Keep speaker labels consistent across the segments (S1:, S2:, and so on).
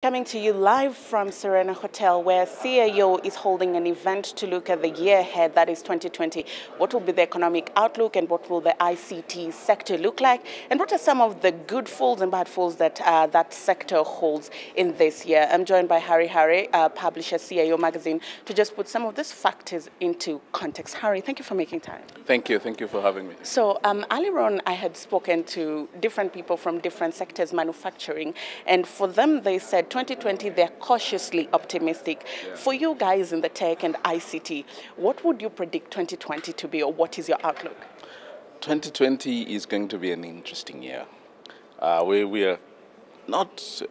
S1: Coming to you live from Serena Hotel, where CIO is holding an event to look at the year ahead, that is 2020. What will be the economic outlook and what will the ICT sector look like? And what are some of the good falls and bad falls that that sector holds in this year? I'm joined by Harry Harry, publisher, CIO Magazine, to just put some of these factors into context. Harry, thank you for making time.
S2: Thank you for having me.
S1: So earlier on, I had spoken to different people from different sectors, manufacturing, and for them, they said 2020, they're cautiously optimistic.
S2: Yeah.
S1: For you guys in the tech and ICT, what would you predict 2020 to be, or what is your outlook?
S2: 2020 is going to be an interesting year. We are not.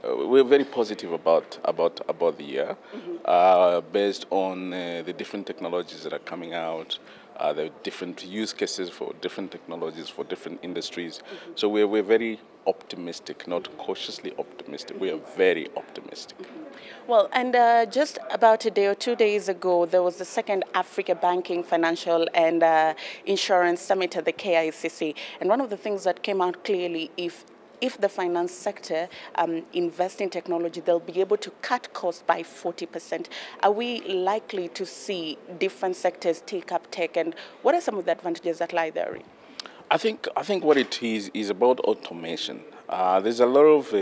S2: We're very positive about the year, based on the different technologies that are coming out, the different use cases for different technologies for different industries. So we're very optimistic, not cautiously optimistic. We are very optimistic.
S1: Well, and just about a day or 2 days ago, there was the second Africa Banking, Financial and Insurance Summit at the KICC. And one of the things that came out clearly, if the finance sector invests in technology, they'll be able to cut costs by 40%. Are we likely to see different sectors take up tech, and what are some of the advantages that lie therein?
S2: I think what it is about automation. There's a lot of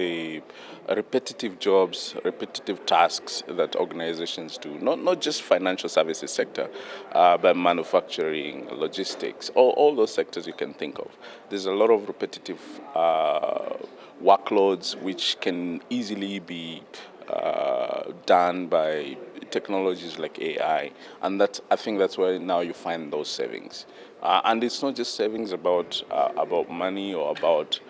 S2: repetitive jobs, repetitive tasks that organizations do, not just financial services sector, but manufacturing, logistics, all those sectors you can think of. There's a lot of repetitive workloads which can easily be done by technologies like AI, and I think that's where now you find those savings. And it's not just savings about money or about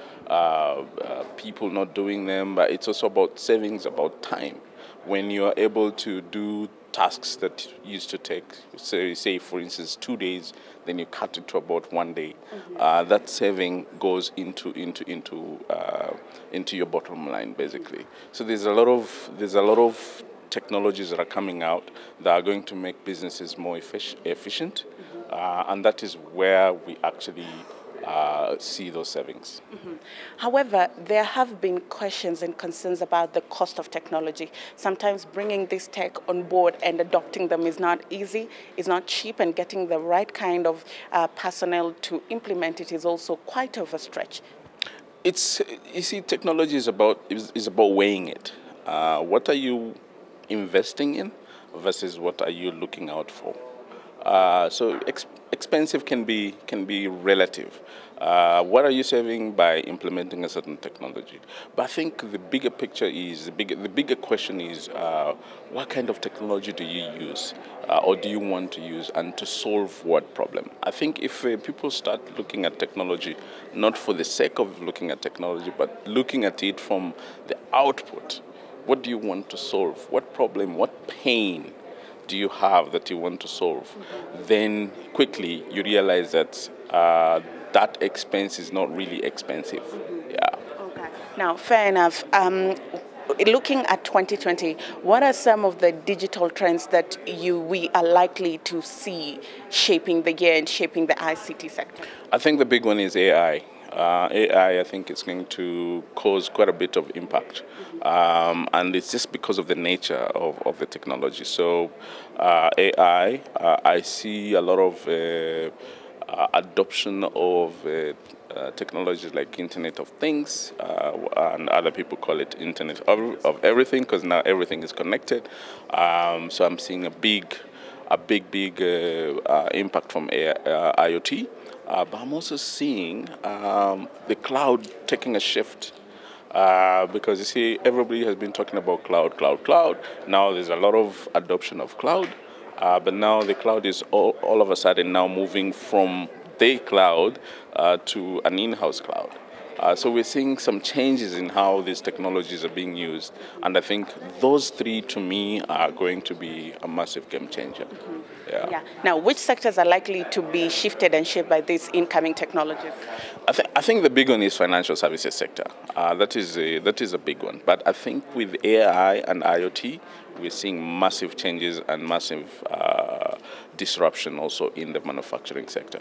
S2: people not doing them, but it's also about savings about time. When you are able to do tasks that used to take, say for instance, 2 days, then you cut it to about 1 day. That saving goes into your bottom line, basically. So there's a lot of technologies that are coming out that are going to make businesses more efficient, and that is where we actually see those savings.
S1: However, there have been questions and concerns about the cost of technology. Sometimes bringing this tech on board and adopting them is not easy, is not cheap, and getting the right kind of personnel to implement it is also quite of a stretch.
S2: You see, technology is about weighing it. What are you investing in versus what are you looking out for? So expensive can be relative. What are you saving by implementing a certain technology? But I think the bigger picture is, the bigger question is, what kind of technology do you use, or do you want to use, and to solve what problem? I think if people start looking at technology, not for the sake of looking at technology, but looking at it from the output, what do you want to solve? What problem, what pain do you have that you want to solve? Then quickly you realize that that expense is not really expensive. Yeah.
S1: Okay. Now, fair enough. Looking at 2020, what are some of the digital trends that we are likely to see shaping the year and shaping the ICT sector?
S2: I think the big one is AI. AI, I think, is going to cause quite a bit of impact. And it's just because of the nature of the technology. So AI, I see a lot of adoption of technologies like Internet of Things, and other people call it Internet of Everything, because now everything is connected. So I'm seeing a big impact from IoT. But I'm also seeing the cloud taking a shift, because you see, everybody has been talking about cloud. Now there's a lot of adoption of cloud, but now the cloud is all of a sudden now moving from the cloud to an in-house cloud. So we're seeing some changes in how these technologies are being used, and I think those three, to me, are going to be a massive game changer.
S1: Yeah. Now, which sectors are likely to be shifted and shaped by these incoming technologies?
S2: I think the big one is financial services sector. That is a big one. But I think with AI and IoT, we're seeing massive changes and massive disruption also in the manufacturing sector.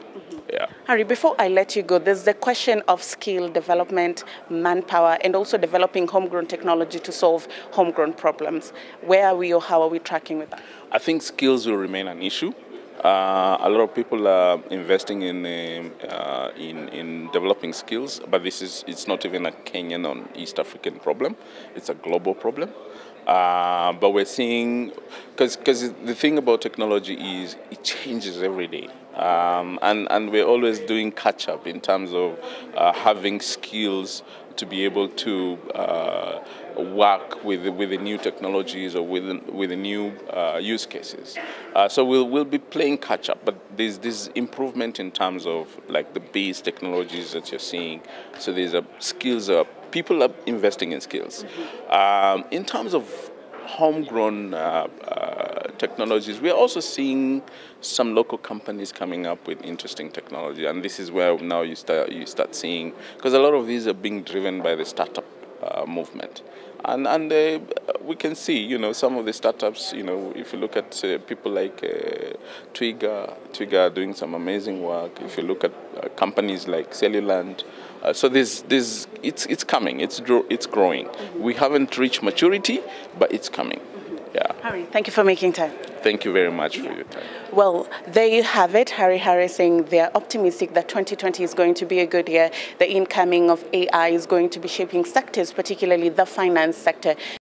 S2: Yeah.
S1: Harry, before I let you go, there's the question of skill development, manpower, and also developing homegrown technology to solve homegrown problems. Where are we, or how are we tracking with that?
S2: I think skills will remain an issue. A lot of people are investing in developing skills, but it's not even a Kenyan or East African problem. It's a global problem. But we're seeing, because the thing about technology is it changes every day. And we're always doing catch up in terms of having skills to be able to work with the new technologies or with the new use cases. So we'll be playing catch up, but there's this improvement in terms of like the base technologies that you're seeing. So there's skills, people are investing in skills. In terms of homegrown technologies, we are also seeing some local companies coming up with interesting technology, and this is where now you start seeing, because a lot of these are being driven by the startup movement, and we can see, some of the startups, if you look at people like Twiga are doing some amazing work. If you look at companies like Celluland, so it's coming, it's growing. We haven't reached maturity, but it's coming. Yeah.
S1: Harry, thank you for making time.
S2: Thank you very much for your time.
S1: Well, there you have it. Harry Harris saying they're optimistic that 2020 is going to be a good year. The incoming of AI is going to be shaping sectors, particularly the finance sector.